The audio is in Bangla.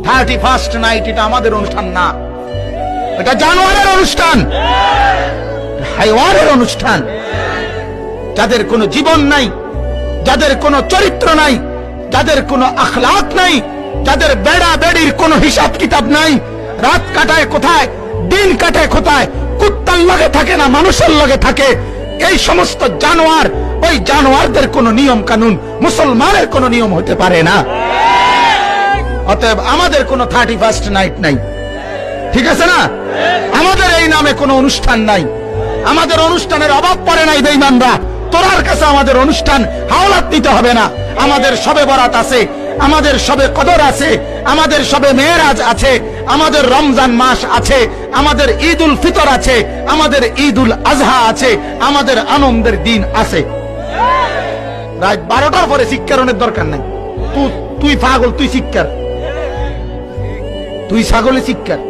31st নাইট এটা আমাদের অনুষ্ঠান না, এটা জানোয়ারের অনুষ্ঠান, হাইওয়ানের অনুষ্ঠান। যাদের কোনো জীবন নাই, যাদের কোনো চরিত্র নাই, যাদের কোনো আখলাক নাই, যাদের বেড়া বেড়ির কোনো হিসাব কিতাব নাই, রাত কাটায় কোথায়, দিন কাটায় কোথায়, কুত্তার লগে থাকে না মানুষের লগে থাকে, এই সমস্ত জানোয়ার, ওই জানোয়ারদের কোনো নিয়ম কানুন মুসলমানের কোনো নিয়ম হতে পারে না। অতএব আমাদের কোনো 31st নাইট নাই, ঠিক আছে না? আমাদের এই নামে কোনো অনুষ্ঠান নাই, আমাদের অনুষ্ঠানের অভাব পড়ে নাই। বেঈমানরা, তোরার কাছে আমাদের অনুষ্ঠান হাওলাত নিতে হবে না। আমাদের শবে বরাত আছে, আমাদের শবে কদর আছে, আমাদের শবে মেরাজ আছে, আমাদের রমজান মাস আছে, আমাদের ঈদ উল ফিতর আছে, আমাদের ঈদ উল আজহা আছে, আমাদের আনন্দের দিন আছে। রাত 12টার পরে শিক্ষারণের দরকার নাই। তুই পাগল, তুই শিক্ষার, তুই ছাগলে শিক্ষার।